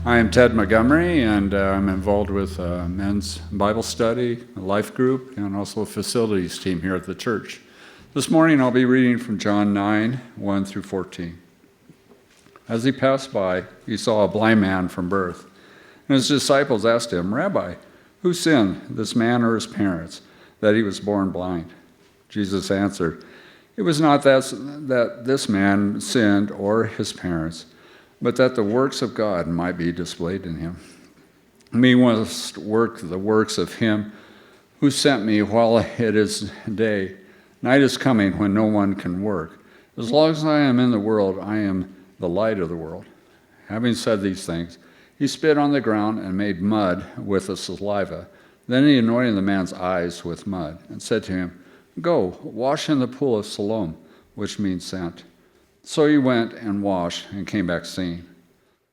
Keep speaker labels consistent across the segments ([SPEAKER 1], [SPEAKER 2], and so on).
[SPEAKER 1] I am Ted Montgomery, and I'm involved with men's Bible study, a life group, and also a facilities team here at the church. This morning I'll be reading from John 9, 1 through 14. As he passed by, he saw a blind man from birth, and his disciples asked him, "Rabbi, who sinned, this man or his parents, that he was born blind?" Jesus answered, "It was not that this man sinned or his parents, but that the works of God might be displayed in him. We must work the works of him who sent me while it is day. Night is coming when no one can work. As long as I am in the world, I am the light of the world." Having said these things, he spit on the ground and made mud with the saliva. Then he anointed the man's eyes with mud and said to him, "Go, wash in the pool of Siloam," which means sent. So he went and washed and came back seeing.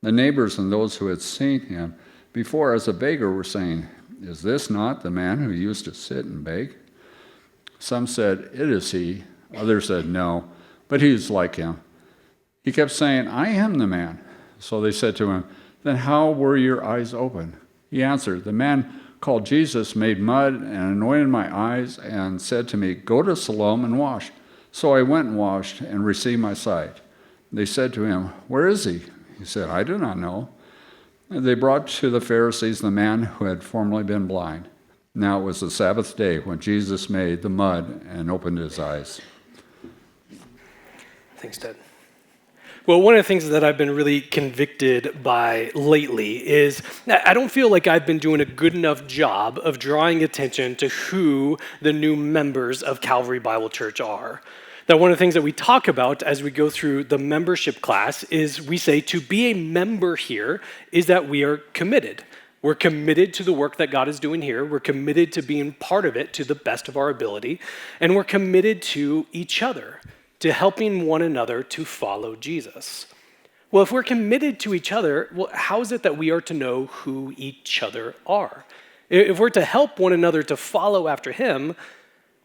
[SPEAKER 1] The neighbors and those who had seen him before as a beggar were saying, "Is this not the man who used to sit and beg?" Some said, "It is he." Others said, "No, but he is like him." He kept saying, "I am the man." So they said to him, "Then how were your eyes open?" He answered, "The man called Jesus made mud and anointed my eyes and said to me, 'Go to Siloam and wash.' So I went and washed and received my sight." They said to him, "Where is he?" He said, "I do not know." And they brought to the Pharisees the man who had formerly been blind. Now it was the Sabbath day when Jesus made the mud and opened his eyes.
[SPEAKER 2] Thanks, Ted. Well, one of the things that I've been really convicted by lately is I don't feel like I've been doing a good enough job of drawing attention to who the new members of Calvary Bible Church are. That one of the things that we talk about as we go through the membership class is we say to be a member here is that we are committed. We're committed to the work that God is doing here. We're committed to being part of it to the best of our ability. And we're committed to each other, to helping one another to follow Jesus. Well, if we're committed to each other, well, how is it that we are to know who each other are? If we're to help one another to follow after him,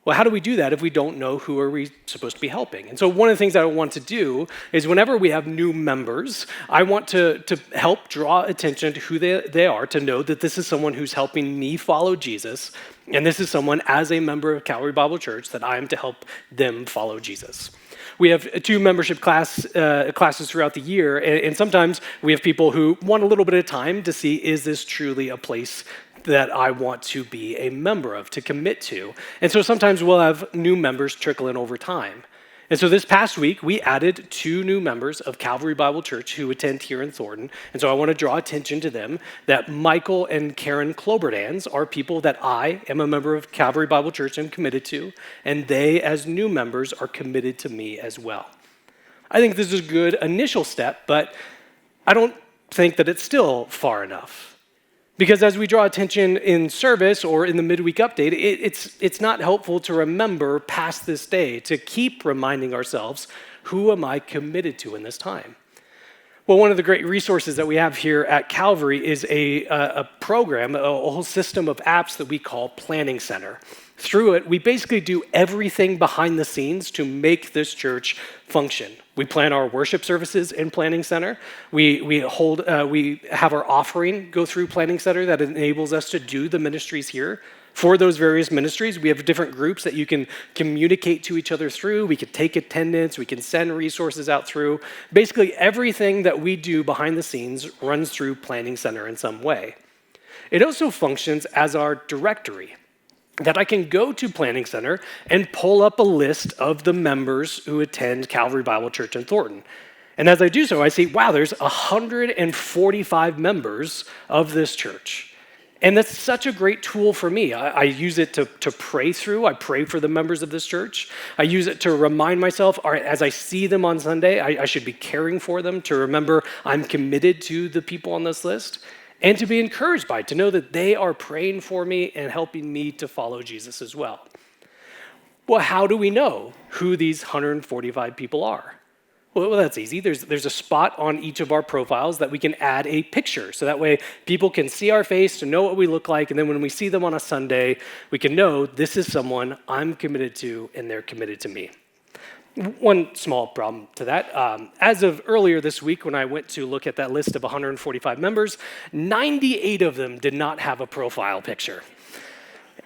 [SPEAKER 2] well, how do we do that if we don't know who are we supposed to be helping? And so one of the things that I want to do is whenever we have new members, I want to help draw attention to who they are, to know that this is someone who's helping me follow Jesus, and this is someone as a member of Calvary Bible Church that I am to help them follow Jesus. We have two membership classes throughout the year, and sometimes we have people who want a little bit of time to see, is this truly a place that I want to be a member of, to commit to? And so sometimes we'll have new members trickle in over time. And so this past week, we added 2 new members of Calvary Bible Church who attend here in Thornton. And so I want to draw attention to them, that Michael and Karen Kloberdans are people that I am a member of Calvary Bible Church and committed to, and they, as new members, are committed to me as well. I think this is a good initial step, but I don't think that it's still far enough. Because as we draw attention in service or in the midweek update, it's not helpful to remember past this day, to keep reminding ourselves, who am I committed to in this time? Well, one of the great resources that we have here at Calvary is a program, a whole system of apps that we call Planning Center. Through it, we basically do everything behind the scenes to make this church function. We plan our worship services in Planning Center. We have our offering go through Planning Center that enables us to do the ministries here. For those various ministries, we have different groups that you can communicate to each other through. We can take attendance. We can send resources out through. Basically, everything that we do behind the scenes runs through Planning Center in some way. It also functions as our directory, that I can go to Planning Center and pull up a list of the members who attend Calvary Bible Church in Thornton. And as I do so, I see, wow, there's 145 members of this church. And that's such a great tool for me. I use it to pray through. I pray for the members of this church. I use it to remind myself, all right, as I see them on Sunday, I should be caring for them, to remember I'm committed to the people on this list, and to be encouraged by it, to know that they are praying for me and helping me to follow Jesus as well. Well, how do we know who these 145 people are? Well, that's easy. There's a spot on each of our profiles that we can add a picture. So that way people can see our face, to know what we look like, and then when we see them on a Sunday, we can know this is someone I'm committed to and they're committed to me. One small problem to that. As of earlier this week, when I went to look at that list of 145 members, 98 of them did not have a profile picture.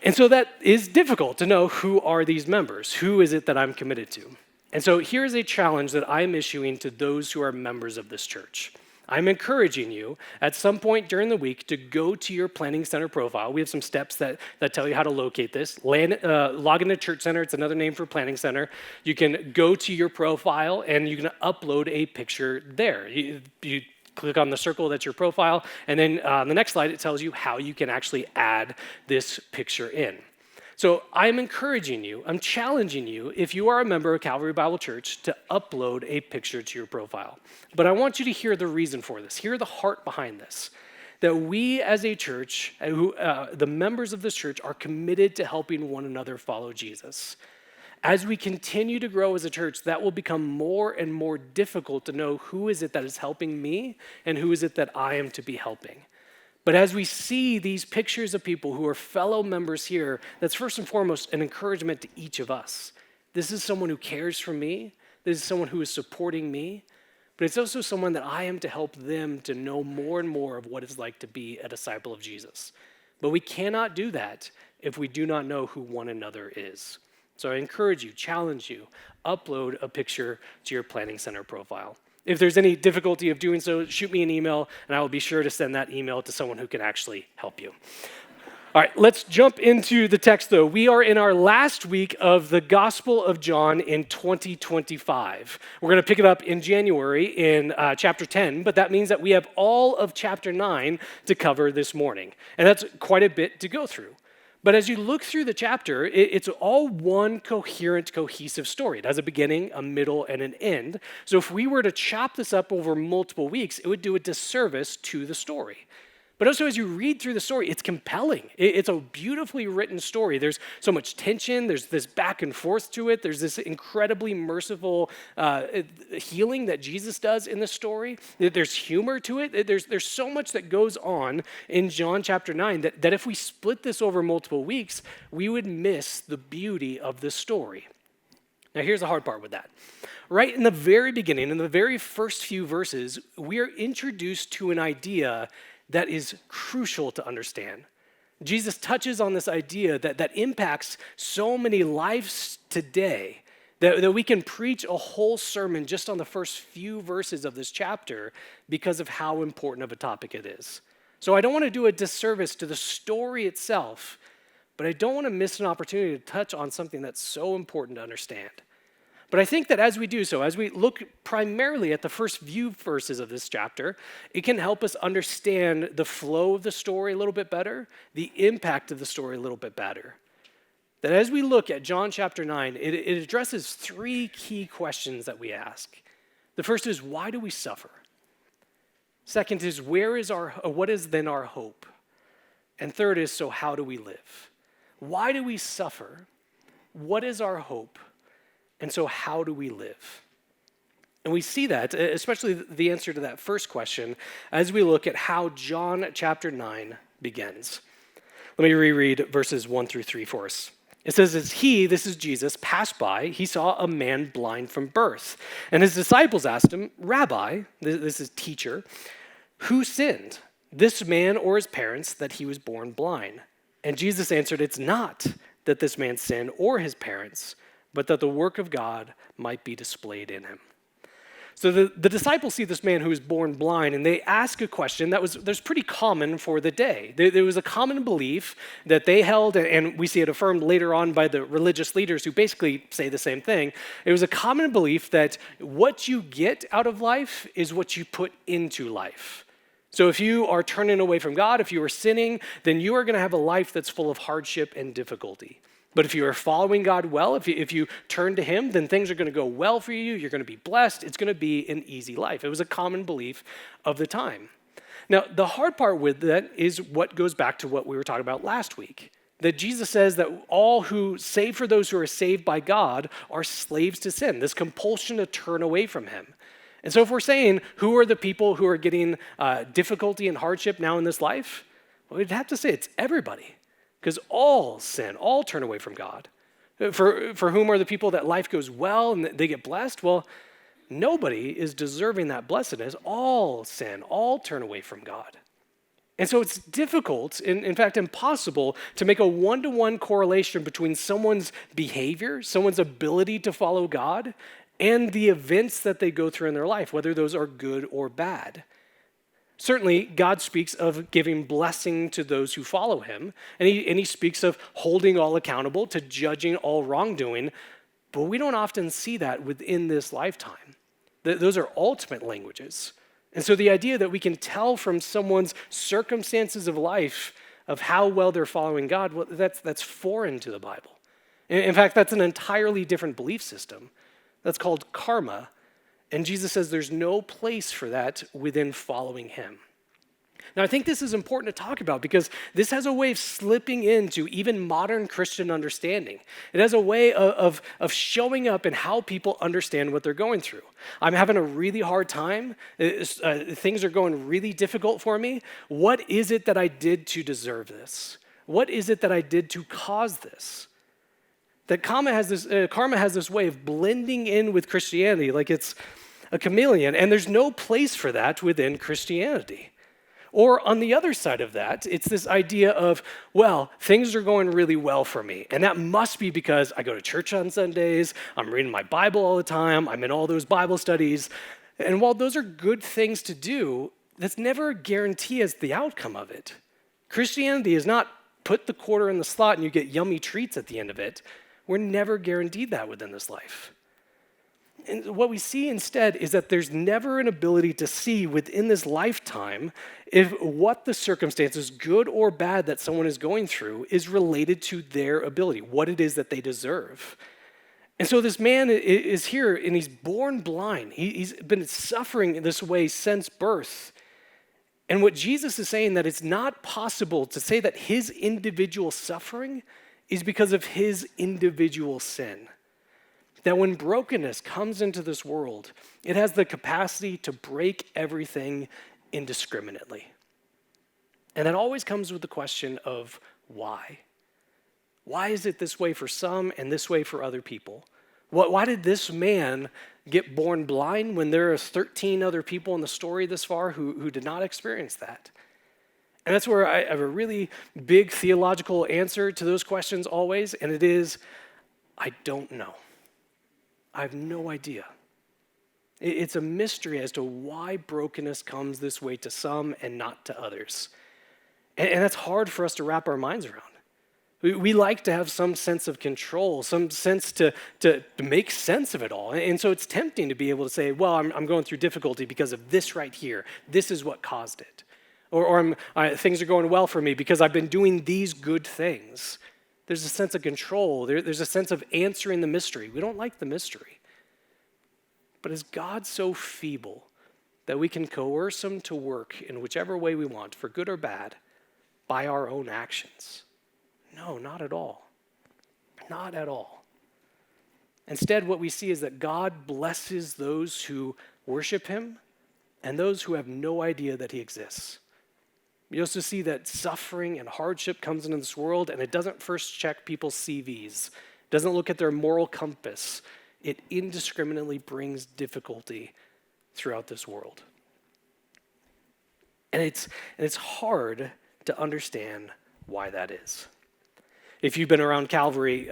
[SPEAKER 2] And so that is difficult to know who are these members? Who is it that I'm committed to? And so here's a challenge that I'm issuing to those who are members of this church. I'm encouraging you at some point during the week to go to your Planning Center profile. We have some steps that tell you how to locate this. Log into Church Center. It's another name for Planning Center. You can go to your profile and you can upload a picture there. You click on the circle that's your profile, and then on the next slide, it tells you how you can actually add this picture in. So I'm encouraging you, I'm challenging you, if you are a member of Calvary Bible Church, to upload a picture to your profile. But I want you to hear the reason for this, hear the heart behind this, that we as a church, the members of this church, are committed to helping one another follow Jesus. As we continue to grow as a church, that will become more and more difficult to know who is it that is helping me and who is it that I am to be helping. But as we see these pictures of people who are fellow members here, that's first and foremost an encouragement to each of us. This is someone who cares for me. This is someone who is supporting me. But it's also someone that I am to help them to know more and more of what it's like to be a disciple of Jesus. But we cannot do that if we do not know who one another is. So I encourage you, challenge you, upload a picture to your Planning Center profile. If there's any difficulty of doing so, shoot me an email, and I will be sure to send that email to someone who can actually help you. All right, let's jump into the text, though. We are in our last week of the Gospel of John in 2025. We're going to pick it up in January in chapter 10, but that means that we have all of chapter 9 to cover this morning, and that's quite a bit to go through. But as you look through the chapter, it's all one coherent, cohesive story. It has a beginning, a middle, and an end. So if we were to chop this up over multiple weeks, it would do a disservice to the story. But also, as you read through the story, it's compelling. It's a beautifully written story. There's so much tension. There's this back and forth to it. There's this incredibly merciful healing that Jesus does in the story. There's humor to it. There's so much that goes on in John chapter 9 that if we split this over multiple weeks, we would miss the beauty of the story. Now, here's the hard part with that. Right in the very beginning, in the very first few verses, we are introduced to an idea that is crucial to understand. Jesus touches on this idea that impacts so many lives today that we can preach a whole sermon just on the first few verses of this chapter because of how important of a topic it is. So I don't want to do a disservice to the story itself, but I don't want to miss an opportunity to touch on something that's so important to understand. But I think that as we do so, as we look primarily at the first few verses of this chapter, it can help us understand the flow of the story a little bit better, the impact of the story a little bit better. That as we look at John chapter 9, it addresses three key questions that we ask. The first is, why do we suffer? Second is, what is then our hope? And third is, so how do we live? Why do we suffer? What is our hope? And so how do we live? And we see that, especially the answer to that first question, as we look at how John chapter 9 begins. Let me reread verses 1 through 3 for us. It says, as he, this is Jesus, passed by, he saw a man blind from birth. And his disciples asked him, Rabbi, this is teacher, who sinned, this man or his parents, that he was born blind? And Jesus answered, it's not that this man sinned or his parents, but that the work of God might be displayed in him. So the disciples see this man who is born blind, and they ask a question that's pretty common for the day. There was a common belief that they held, and we see it affirmed later on by the religious leaders who basically say the same thing. It was a common belief that what you get out of life is what you put into life. So if you are turning away from God, if you are sinning, then you are going to have a life that's full of hardship and difficulty. But if you are following God well, if you turn to him, then things are going to go well for you. You're going to be blessed. It's going to be an easy life. It was a common belief of the time. Now, the hard part with that is what goes back to what we were talking about last week, that Jesus says that all who, save for those who are saved by God, are slaves to sin, this compulsion to turn away from him. And so if we're saying, who are the people who are getting difficulty and hardship now in this life? Well, we'd have to say it's everybody. Because all sin, all turn away from God. For whom are the people that life goes well and they get blessed? Well, nobody is deserving that blessedness. All sin, all turn away from God. And so it's difficult, in fact impossible, to make a one-to-one correlation between someone's behavior, someone's ability to follow God, and the events that they go through in their life, whether those are good or bad. Certainly, God speaks of giving blessing to those who follow him, and he speaks of holding all accountable, to judging all wrongdoing, but we don't often see that within this lifetime. Those are ultimate languages. And so the idea that we can tell from someone's circumstances of life of how well they're following God, well, that's foreign to the Bible. In fact, that's an entirely different belief system. That's called karma. And Jesus says there's no place for that within following him. Now, I think this is important to talk about because this has a way of slipping into even modern Christian understanding. It has a way of showing up in how people understand what they're going through. I'm having a really hard time. Things are going really difficult for me. What is it that I did to deserve this? What is it that I did to cause this? That karma has this way of blending in with Christianity like it's a chameleon, and there's no place for that within Christianity. Or on the other side of that, it's this idea of, well, things are going really well for me, and that must be because I go to church on Sundays, I'm reading my Bible all the time, I'm in all those Bible studies, and while those are good things to do, that's never a guarantee as the outcome of it. Christianity is not put the quarter in the slot and you get yummy treats at the end of it. We're never guaranteed that within this life. And what we see instead is that there's never an ability to see within this lifetime if what the circumstances, good or bad, that someone is going through is related to their ability, what it is that they deserve. And so this man is here and he's born blind. He's been suffering this way since birth. And what Jesus is saying that it's not possible to say that his individual suffering is because of his individual sin. That when brokenness comes into this world, it has the capacity to break everything indiscriminately. And that always comes with the question of why? Why is it this way for some and this way for other people? Why did this man get born blind when there are 13 other people in the story this far who did not experience that? And that's where I have a really big theological answer to those questions always, and it is, I don't know. I have no idea. It's a mystery as to why brokenness comes this way to some and not to others. And that's hard for us to wrap our minds around. We like to have some sense of control, some sense to make sense of it all. And so it's tempting to be able to say, well, I'm going through difficulty because of this right here. This is what caused it. Or things are going well for me because I've been doing these good things. There's a sense of control. There's a sense of answering the mystery. We don't like the mystery. But is God so feeble that we can coerce him to work in whichever way we want, for good or bad, by our own actions? No, not at all. Not at all. Instead, what we see is that God blesses those who worship him and those who have no idea that he exists. You also see that suffering and hardship comes into this world, and it doesn't first check people's CVs. It doesn't look at their moral compass. It indiscriminately brings difficulty throughout this world. And it's hard to understand why that is. If you've been around Calvary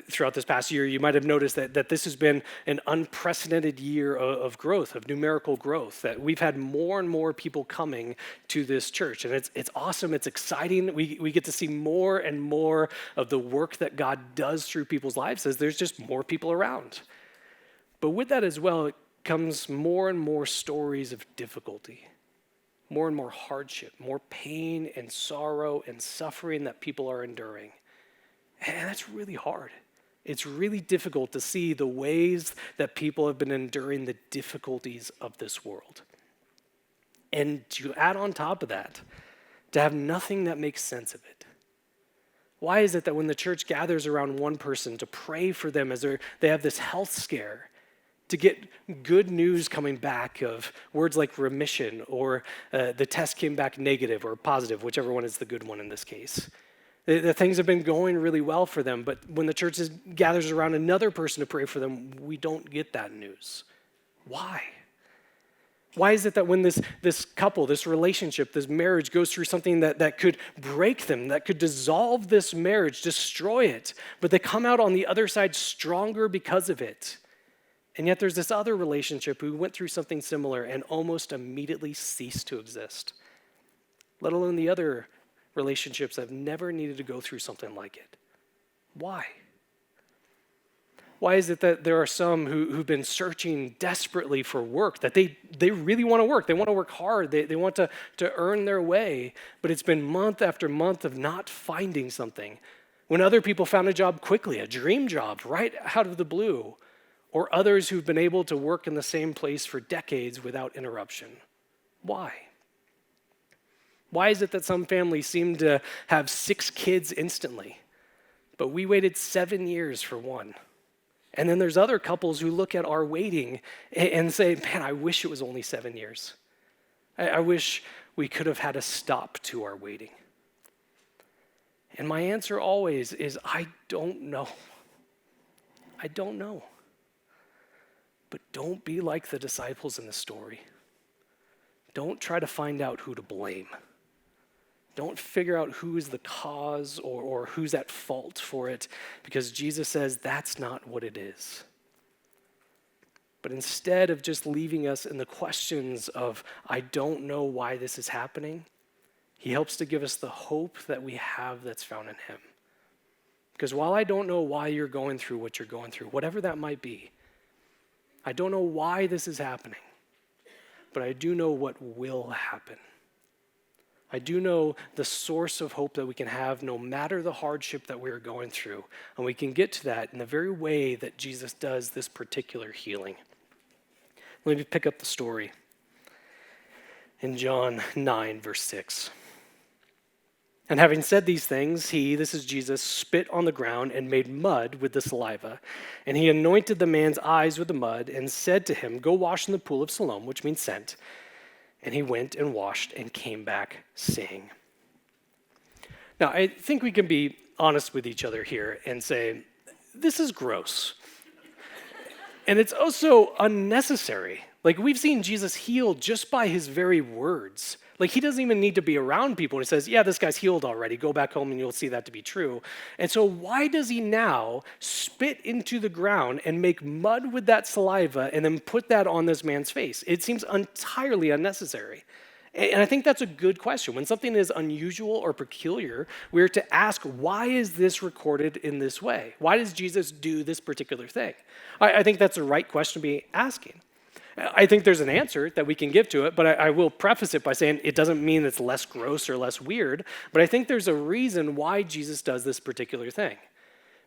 [SPEAKER 2] throughout this past year, you might have noticed that this has been an unprecedented year of growth, of numerical growth, that we've had more and more people coming to this church. And it's awesome, it's exciting. We get to see more and more of the work that God does through people's lives as there's just more people around. But with that as well, comes more and more stories of difficulty, more and more hardship, more pain and sorrow and suffering that people are enduring. And that's really hard. It's really difficult to see the ways that people have been enduring the difficulties of this world. And to add on top of that, to have nothing that makes sense of it. Why is it that when the church gathers around one person to pray for them as they have this health scare, to get good news coming back of words like remission or the test came back negative or positive, whichever one is the good one in this case, The things have been going really well for them, but when the church gathers around another person to pray for them, we don't get that news. Why? Why is it that when this couple, this relationship, this marriage goes through something that could break them, that could dissolve this marriage, destroy it, but they come out on the other side stronger because of it? And yet there's this other relationship who went through something similar and almost immediately ceased to exist, let alone the other relationships that have never needed to go through something like it. Why? Why is it that there are some who've been searching desperately for work, that they really want to work, they want to work hard, they want to earn their way, but it's been month after month of not finding something, when other people found a job quickly, a dream job, right out of the blue, or others who've been able to work in the same place for decades without interruption? Why? Why is it that some families seem to have 6 kids instantly, but we waited 7 years for one? And then there's other couples who look at our waiting and say, man, I wish it was only 7 years. I wish we could have had a stop to our waiting. And my answer always is, I don't know. I don't know. But don't be like the disciples in the story. Don't try to find out who to blame. Don't figure out who is the cause or who's at fault for it, because Jesus says that's not what it is. But instead of just leaving us in the questions of, I don't know why this is happening, he helps to give us the hope that we have that's found in him. Because while I don't know why you're going through what you're going through, whatever that might be, I don't know why this is happening, but I do know what will happen. I do know the source of hope that we can have no matter the hardship that we are going through. And we can get to that in the very way that Jesus does this particular healing. Let me pick up the story in John 9, verse 6. And having said these things, he, this is Jesus, spit on the ground and made mud with the saliva. And he anointed the man's eyes with the mud and said to him, go wash in the pool of Siloam, which means sent. And he went and washed and came back seeing. Now, I think we can be honest with each other here and say, this is gross. And it's also unnecessary. Like, we've seen Jesus heal just by his very words. Like, he doesn't even need to be around people. And he says, yeah, this guy's healed already. Go back home and you'll see that to be true. And so why does he now spit into the ground and make mud with that saliva and then put that on this man's face? It seems entirely unnecessary. And I think that's a good question. When something is unusual or peculiar, we're to ask, why is this recorded in this way? Why does Jesus do this particular thing? I think that's the right question to be asking. I think there's an answer that we can give to it, but I will preface it by saying it doesn't mean it's less gross or less weird, but I think there's a reason why Jesus does this particular thing.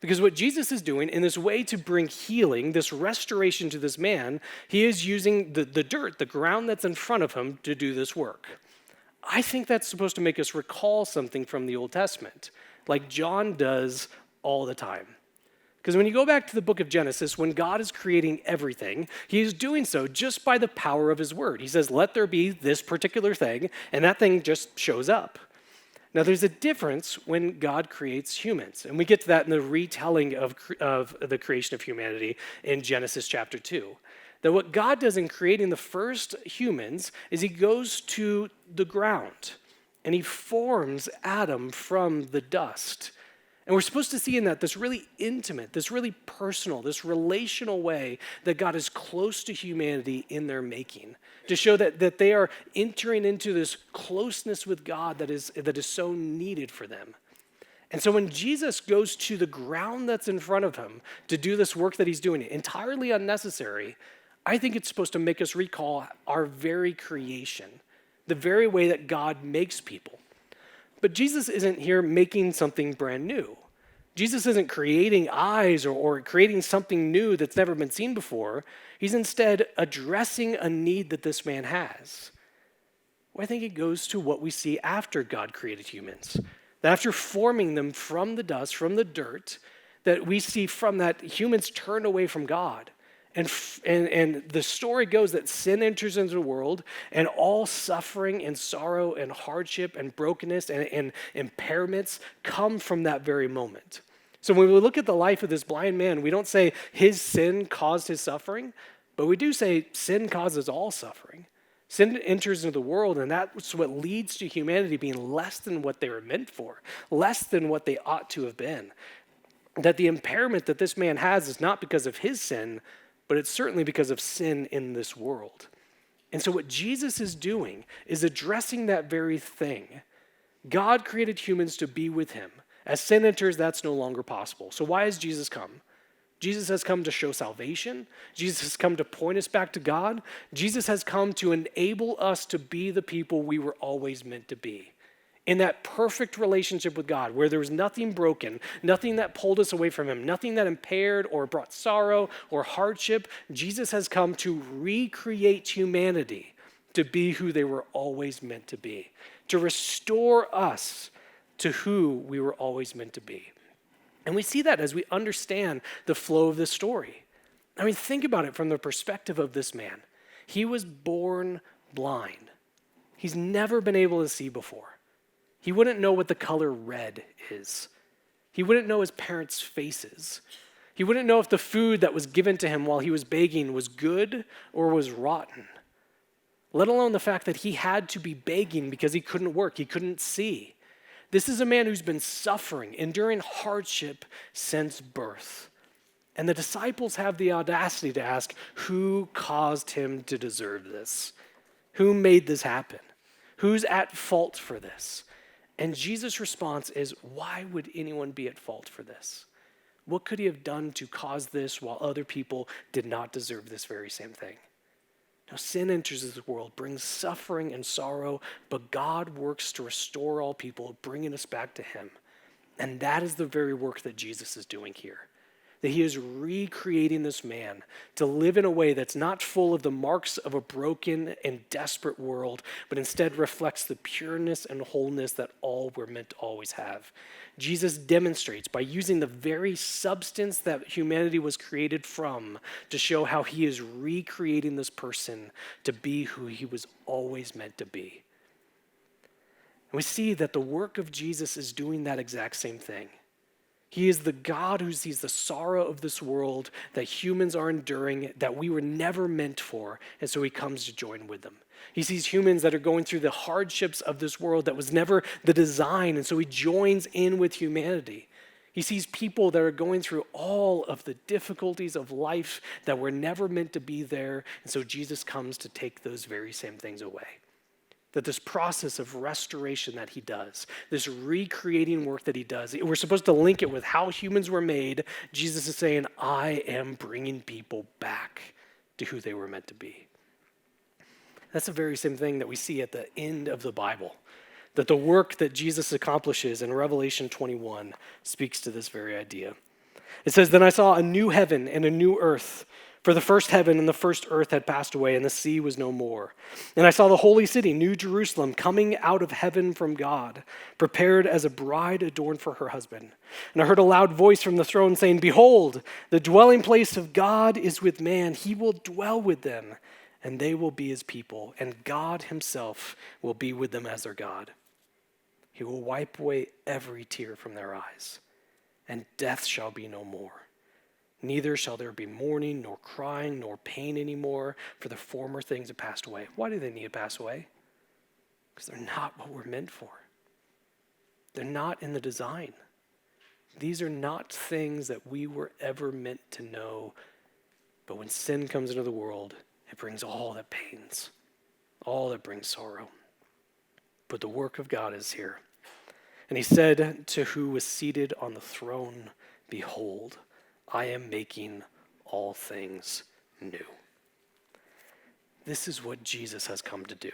[SPEAKER 2] Because what Jesus is doing in this way to bring healing, this restoration to this man, he is using the dirt, the ground that's in front of him to do this work. I think that's supposed to make us recall something from the Old Testament, like John does all the time. Because when you go back to the book of Genesis, when God is creating everything, he is doing so just by the power of his word. He says, let there be this particular thing, and that thing just shows up. Now, there's a difference when God creates humans, and we get to that in the retelling of the creation of humanity in Genesis chapter 2. That what God does in creating the first humans is he goes to the ground, and he forms Adam from the dust. And we're supposed to see in that this really intimate, this really personal, this relational way that God is close to humanity in their making, to show that they are entering into this closeness with God that is so needed for them. And so when Jesus goes to the ground that's in front of him to do this work that he's doing, entirely unnecessary, I think it's supposed to make us recall our very creation, the very way that God makes people. But Jesus isn't here making something brand new. Jesus isn't creating eyes or creating something new that's never been seen before. He's instead addressing a need that this man has. Well, I think it goes to what we see after God created humans. That after forming them from the dust, from the dirt, that we see from that humans turned away from God. And the story goes that sin enters into the world, and all suffering and sorrow and hardship and brokenness and impairments come from that very moment. So when we look at the life of this blind man, we don't say his sin caused his suffering, but we do say sin causes all suffering. Sin enters into the world, and that's what leads to humanity being less than what they were meant for, less than what they ought to have been. That the impairment that this man has is not because of his sin, but it's certainly because of sin in this world. And so what Jesus is doing is addressing that very thing. God created humans to be with him. As sin enters, that's no longer possible. So why has Jesus come? Jesus has come to show salvation. Jesus has come to point us back to God. Jesus has come to enable us to be the people we were always meant to be. In that perfect relationship with God, where there was nothing broken, nothing that pulled us away from him, nothing that impaired or brought sorrow or hardship, Jesus has come to recreate humanity to be who they were always meant to be, to restore us to who we were always meant to be. And we see that as we understand the flow of this story. I mean, think about it from the perspective of this man. He was born blind. He's never been able to see before. He wouldn't know what the color red is. He wouldn't know his parents' faces. He wouldn't know if the food that was given to him while he was begging was good or was rotten, let alone the fact that he had to be begging because he couldn't work, he couldn't see. This is a man who's been suffering, enduring hardship since birth. And the disciples have the audacity to ask, who caused him to deserve this? Who made this happen? Who's at fault for this? And Jesus' response is, why would anyone be at fault for this? What could he have done to cause this while other people did not deserve this very same thing? Now, sin enters this world, brings suffering and sorrow, but God works to restore all people, bringing us back to him. And that is the very work that Jesus is doing here. That he is recreating this man to live in a way that's not full of the marks of a broken and desperate world, but instead reflects the pureness and wholeness that all were meant to always have. Jesus demonstrates by using the very substance that humanity was created from to show how he is recreating this person to be who he was always meant to be. And we see that the work of Jesus is doing that exact same thing. He is the God who sees the sorrow of this world that humans are enduring, that we were never meant for, and so he comes to join with them. He sees humans that are going through the hardships of this world that was never the design, and so he joins in with humanity. He sees people that are going through all of the difficulties of life that were never meant to be there, and so Jesus comes to take those very same things away. That this process of restoration that he does, this recreating work that he does, we're supposed to link it with how humans were made. Jesus is saying, I am bringing people back to who they were meant to be. That's the very same thing that we see at the end of the Bible. That the work that Jesus accomplishes in Revelation 21 speaks to this very idea. It says, then I saw a new heaven and a new earth. For the first heaven and the first earth had passed away, and the sea was no more. And I saw the holy city, New Jerusalem, coming out of heaven from God, prepared as a bride adorned for her husband. And I heard a loud voice from the throne saying, behold, the dwelling place of God is with man. He will dwell with them, and they will be his people. And God himself will be with them as their God. He will wipe away every tear from their eyes, and death shall be no more. Neither shall there be mourning, nor crying, nor pain anymore, for the former things have passed away. Why do they need to pass away? Because they're not what we're meant for. They're not in the design. These are not things that we were ever meant to know. But when sin comes into the world, it brings all that pains, all that brings sorrow. But the work of God is here. And he said to who was seated on the throne, behold, I am making all things new. This is what Jesus has come to do.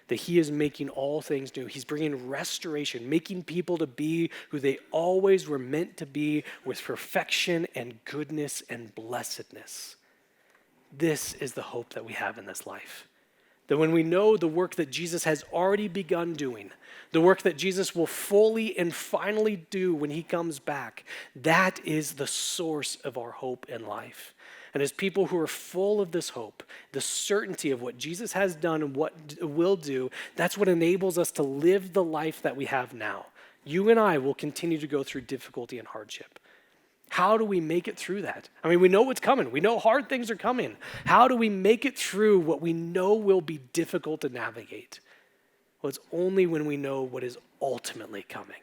[SPEAKER 2] That he is making all things new. He's bringing restoration, making people to be who they always were meant to be, with perfection and goodness and blessedness. This is the hope that we have in this life. That when we know the work that Jesus has already begun doing, the work that Jesus will fully and finally do when he comes back, that is the source of our hope in life. And as people who are full of this hope, the certainty of what Jesus has done and what will do, that's what enables us to live the life that we have now. You and I will continue to go through difficulty and hardship. How do we make it through that? I mean, we know what's coming. We know hard things are coming. How do we make it through what we know will be difficult to navigate? Well, it's only when we know what is ultimately coming.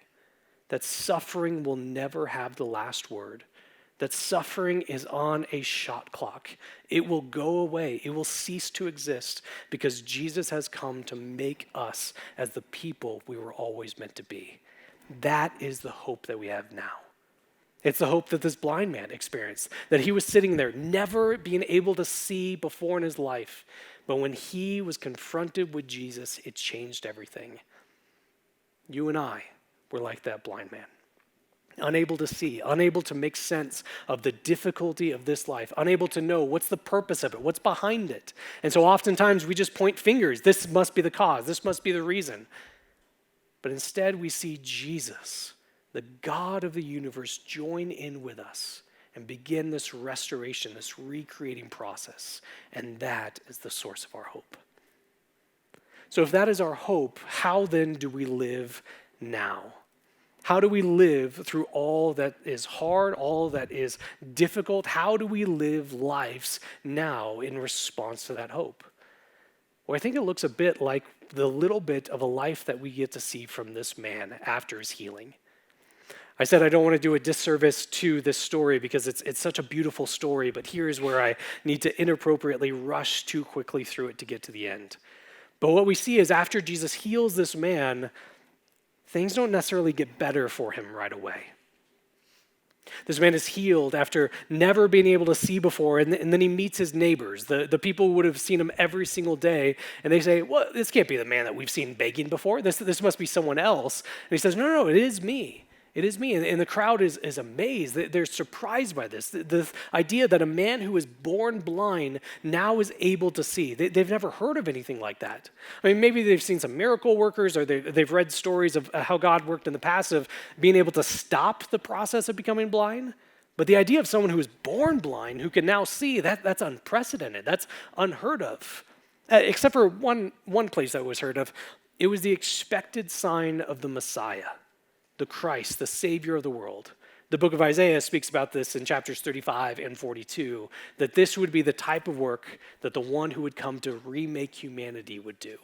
[SPEAKER 2] That suffering will never have the last word. That suffering is on a shot clock. It will go away. It will cease to exist because Jesus has come to make us as the people we were always meant to be. That is the hope that we have now. It's the hope that this blind man experienced, that he was sitting there, never being able to see before in his life. But when he was confronted with Jesus, it changed everything. You and I were like that blind man, unable to see, unable to make sense of the difficulty of this life, unable to know what's the purpose of it, what's behind it. And so oftentimes we just point fingers. This must be the cause. This must be the reason. But instead we see Jesus, the God of the universe, join in with us and begin this restoration, this recreating process. And that is the source of our hope. So if that is our hope, how then do we live now? How do we live through all that is hard, all that is difficult? How do we live lives now in response to that hope? Well, I think it looks a bit like the little bit of a life that we get to see from this man after his healing. I said I don't want to do a disservice to this story because it's such a beautiful story, but here's where I need to inappropriately rush too quickly through it to get to the end. But what we see is after Jesus heals this man, things don't necessarily get better for him right away. This man is healed after never being able to see before, and then he meets his neighbors, the people who would have seen him every single day, and they say, well, this can't be the man that we've seen begging before. This must be someone else. And he says, no, it is me. It is me. And the crowd is amazed. They're surprised by this. The idea that a man who was born blind now is able to see. They've never heard of anything like that. I mean, maybe they've seen some miracle workers or they've read stories of how God worked in the past of being able to stop the process of becoming blind. But the idea of someone who was born blind who can now see, that's unprecedented. That's unheard of. Except for one place that was heard of. It was the expected sign of the Messiah. The Christ, the Savior of the world. The book of Isaiah speaks about this in chapters 35 and 42, that this would be the type of work that the one who would come to remake humanity would do.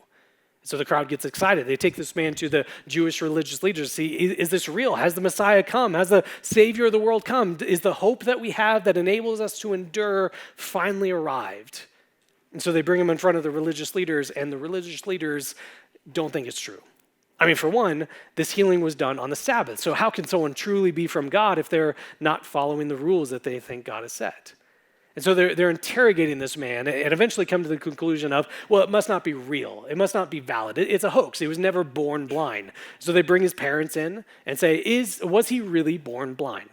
[SPEAKER 2] So the crowd gets excited. They take this man to the Jewish religious leaders to see, is this real? Has the Messiah come? Has the Savior of the world come? Is the hope that we have that enables us to endure finally arrived? And so they bring him in front of the religious leaders, and the religious leaders don't think it's true. I mean, for one, this healing was done on the Sabbath. So how can someone truly be from God if they're not following the rules that they think God has set? And so they're interrogating this man and eventually come to the conclusion of, well, it must not be real. It must not be valid. It's a hoax. He was never born blind. So they bring his parents in and say, was he really born blind?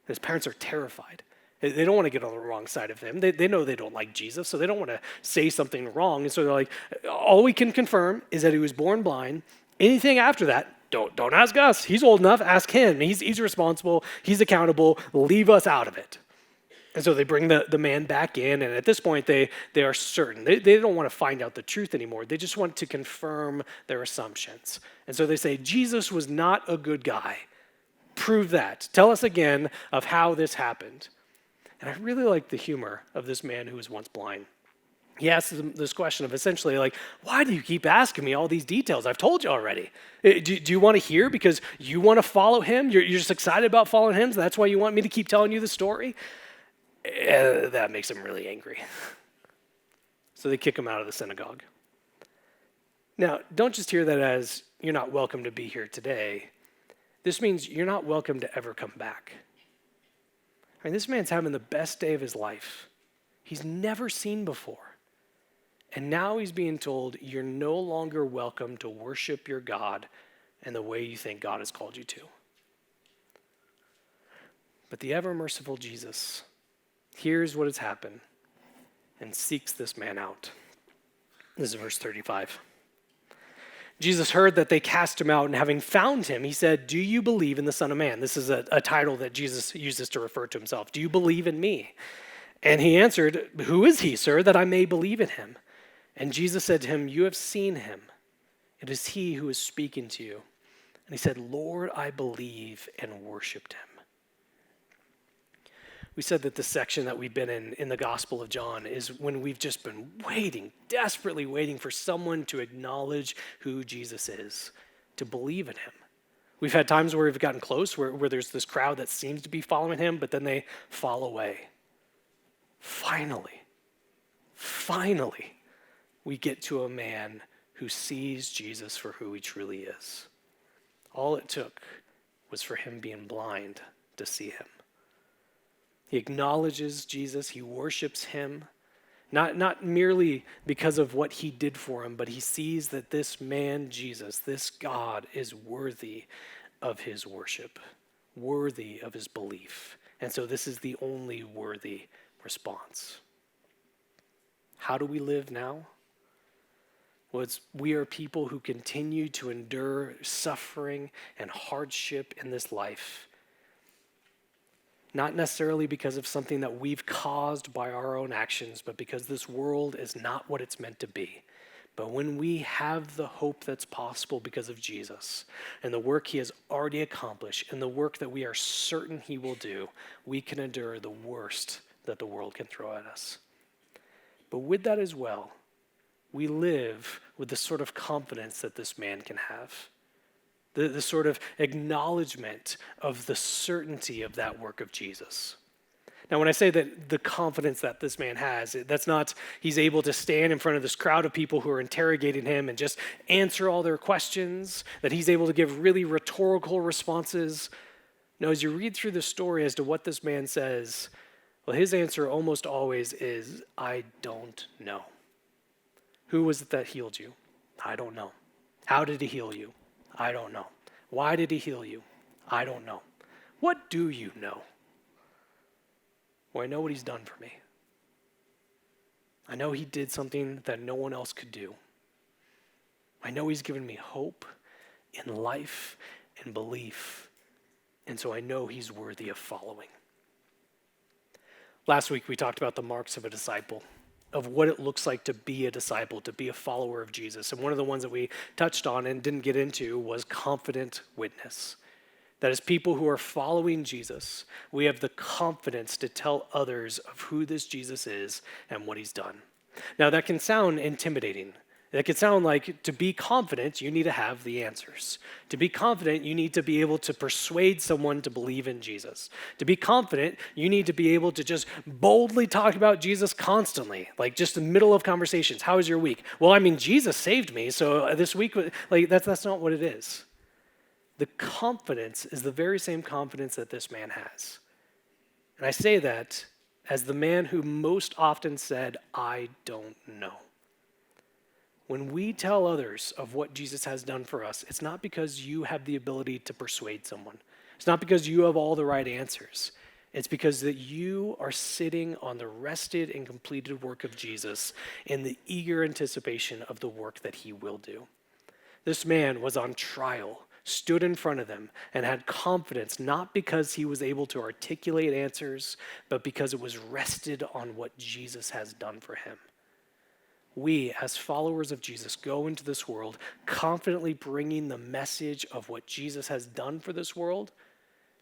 [SPEAKER 2] His parents are terrified. They don't want to get on the wrong side of him. They know they don't like Jesus, so they don't want to say something wrong. And so they're like, all we can confirm is that he was born blind. Anything after that, don't ask us. He's old enough, ask him. He's responsible, he's accountable, leave us out of it. And so they bring the man back in, and at this point, they are certain. They don't want to find out the truth anymore. They just want to confirm their assumptions. And so they say, Jesus was not a good guy. Prove that. Tell us again of how this happened. And I really like the humor of this man who was once blind. He asks them this question of essentially like, why do you keep asking me all these details? I've told you already. Do you want to hear because you want to follow him? You're just excited about following him, so that's why you want me to keep telling you the story? That makes him really angry. So they kick him out of the synagogue. Now, don't just hear that as you're not welcome to be here today. This means you're not welcome to ever come back. I mean, this man's having the best day of his life. He's never seen before. And now he's being told you're no longer welcome to worship your God in the way you think God has called you to. But the ever-merciful Jesus hears what has happened and seeks this man out. This is verse 35. Jesus heard that they cast him out, and having found him, he said, do you believe in the Son of Man? This is a title that Jesus uses to refer to himself. Do you believe in me? And he answered, "Who is he, sir, that I may believe in him?" And Jesus said to him, "You have seen him. It is he who is speaking to you." And he said, "Lord, I believe," and worshiped him. We said that the section that we've been in the Gospel of John is when we've just been waiting, desperately waiting for someone to acknowledge who Jesus is, to believe in him. We've had times where we've gotten close, where there's this crowd that seems to be following him, but then they fall away. Finally, we get to a man who sees Jesus for who he truly is. All it took was for him being blind to see him. He acknowledges Jesus, he worships him, not merely because of what he did for him, but he sees that this man, Jesus, this God, is worthy of his worship, worthy of his belief. And so this is the only worthy response. How do we live now? Well, we are people who continue to endure suffering and hardship in this life, not necessarily because of something that we've caused by our own actions, but because this world is not what it's meant to be. But when we have the hope that's possible because of Jesus and the work he has already accomplished and the work that we are certain he will do, we can endure the worst that the world can throw at us. But with that as well, we live with the sort of confidence that this man can have. The sort of acknowledgement of the certainty of that work of Jesus. Now, when I say that the confidence that this man has, that's not he's able to stand in front of this crowd of people who are interrogating him and just answer all their questions, that he's able to give really rhetorical responses. No, as you read through the story as to what this man says, well, his answer almost always is, "I don't know." Who was it that healed you? I don't know. How did he heal you? I don't know. Why did he heal you? I don't know. What do you know? Well, I know what he's done for me. I know he did something that no one else could do. I know he's given me hope in life and belief, and so I know he's worthy of following. Last week we talked about the marks of a disciple, of what it looks like to be a disciple, to be a follower of Jesus. And one of the ones that we touched on and didn't get into was confident witness. That as people who are following Jesus, we have the confidence to tell others of who this Jesus is and what he's done. Now that can sound intimidating. That could sound like to be confident, you need to have the answers. To be confident, you need to be able to persuade someone to believe in Jesus. To be confident, you need to be able to just boldly talk about Jesus constantly, like just in the middle of conversations. How was your week? Well, I mean, Jesus saved me, so this week, like that's not what it is. The confidence is the very same confidence that this man has. And I say that as the man who most often said, "I don't know." When we tell others of what Jesus has done for us, it's not because you have the ability to persuade someone. It's not because you have all the right answers. It's because that you are sitting on the rested and completed work of Jesus in the eager anticipation of the work that he will do. This man was on trial, stood in front of them, and had confidence not because he was able to articulate answers, but because it was rested on what Jesus has done for him. We, as followers of Jesus, go into this world confidently bringing the message of what Jesus has done for this world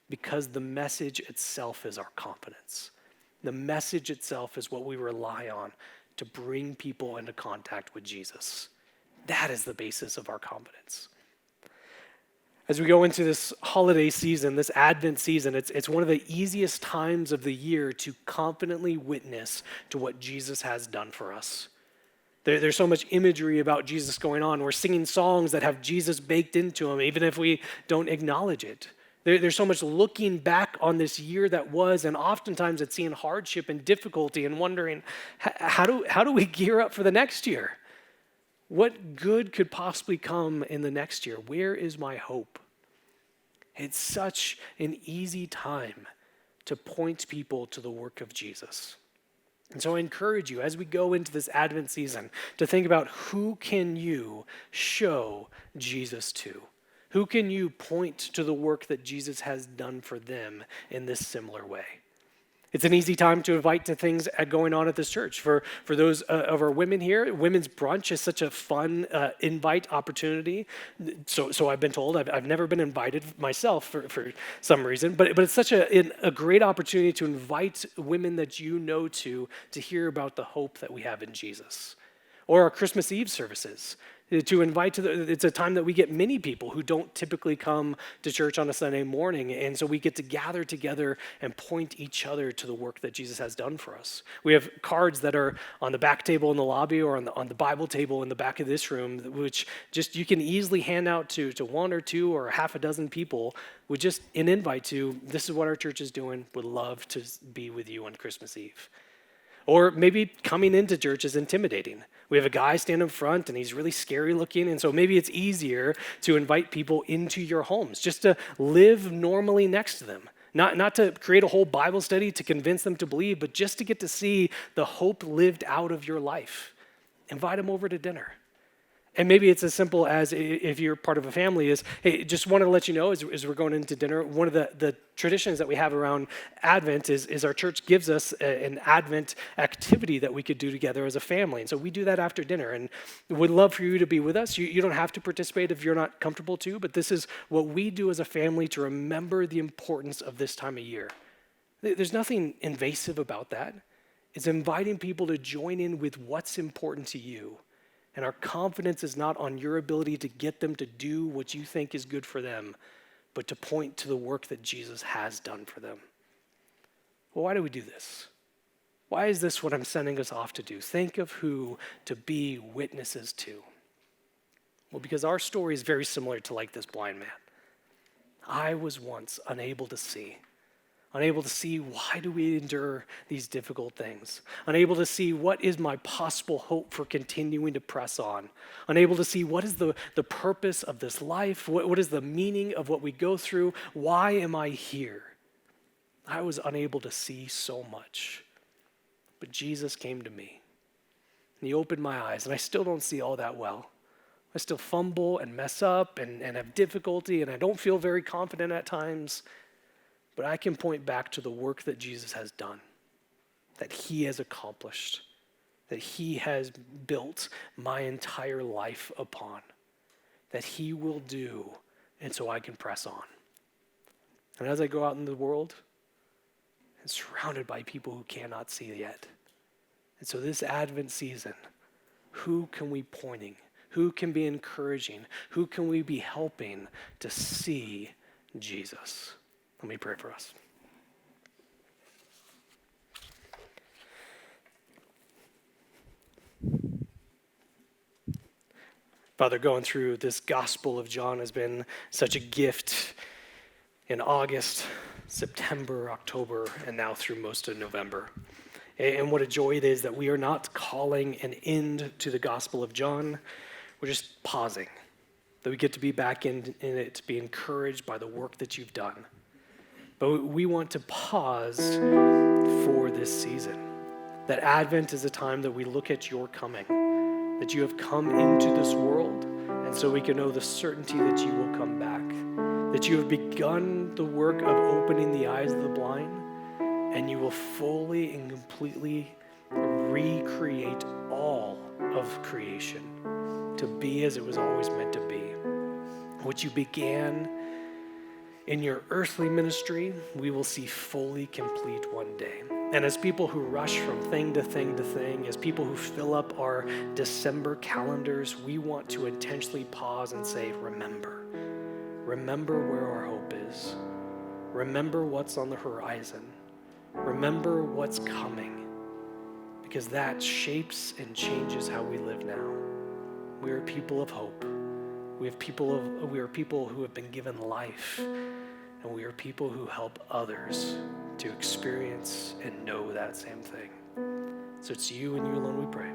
[SPEAKER 2] because the message itself is our confidence. The message itself is what we rely on to bring people into contact with Jesus. That is the basis of our confidence. As we go into this holiday season, this Advent season, it's one of the easiest times of the year to confidently witness to what Jesus has done for us. There's so much imagery about Jesus going on. We're singing songs that have Jesus baked into them, even if we don't acknowledge it. There's so much looking back on this year that was, and oftentimes it's seeing hardship and difficulty and wondering, how do we gear up for the next year? What good could possibly come in the next year? Where is my hope? It's such an easy time to point people to the work of Jesus. And so I encourage you, as we go into this Advent season, to think about who can you show Jesus to? Who can you point to the work that Jesus has done for them in this similar way? It's an easy time to invite to things going on at this church. For those of our women here, women's brunch is such a fun invite opportunity. So I've been told. I've never been invited myself for some reason, but it's such a great opportunity to invite women that you know to hear about the hope that we have in Jesus. Or our Christmas Eve services. To invite it's a time that we get many people who don't typically come to church on a Sunday morning, and so we get to gather together and point each other to the work that Jesus has done for us. We have cards that are on the back table in the lobby or on the Bible table in the back of this room, which just you can easily hand out to one or two or half a dozen people with just an invite to, this is what our church is doing, would love to be with you on Christmas Eve. Or maybe coming into church is intimidating. We have a guy stand in front and he's really scary looking, and so maybe it's easier to invite people into your homes, just to live normally next to them. Not to create a whole Bible study to convince them to believe, but just to get to see the hope lived out of your life. Invite them over to dinner. And maybe it's as simple as, if you're part of a family, is, hey, just wanted to let you know as we're going into dinner, one of the traditions that we have around Advent is our church gives us an Advent activity that we could do together as a family. And so we do that after dinner, and would love for you to be with us. You don't have to participate if you're not comfortable to, but this is what we do as a family to remember the importance of this time of year. There's nothing invasive about that. It's inviting people to join in with what's important to you. And our confidence is not on your ability to get them to do what you think is good for them, but to point to the work that Jesus has done for them. Well, why do we do this? Why is this what I'm sending us off to do? Think of who to be witnesses to. Well, because our story is very similar to like this blind man. I was once unable to see. Unable to see, why do we endure these difficult things? Unable to see, what is my possible hope for continuing to press on? Unable to see, what is the purpose of this life? What is the meaning of what we go through? Why am I here? I was unable to see so much. But Jesus came to me, and he opened my eyes, and I still don't see all that well. I still fumble and mess up and have difficulty, and I don't feel very confident at times. But I can point back to the work that Jesus has done, that he has accomplished, that he has built my entire life upon, that he will do, and so I can press on. And as I go out in the world, I'm surrounded by people who cannot see yet. And so this Advent season, who can we pointing? Who can be encouraging? Who can we be helping to see Jesus? Let me pray for us. Father, going through this Gospel of John has been such a gift in August, September, October, and now through most of November. And what a joy it is that we are not calling an end to the Gospel of John. We're just pausing, that we get to be back in it, to be encouraged by the work that you've done. But we want to pause for this season. That Advent is a time that we look at your coming, that you have come into this world, and so we can know the certainty that you will come back, that you have begun the work of opening the eyes of the blind, and you will fully and completely recreate all of creation to be as it was always meant to be. What you began in your earthly ministry, we will see fully complete one day. And as people who rush from thing to thing to thing, as people who fill up our December calendars, we want to intentionally pause and say, remember. Remember where our hope is. Remember what's on the horizon. Remember what's coming. Because that shapes and changes how we live now. We are people of hope. We are people who have been given life, and we are people who help others to experience and know that same thing. So it's you and you alone we pray.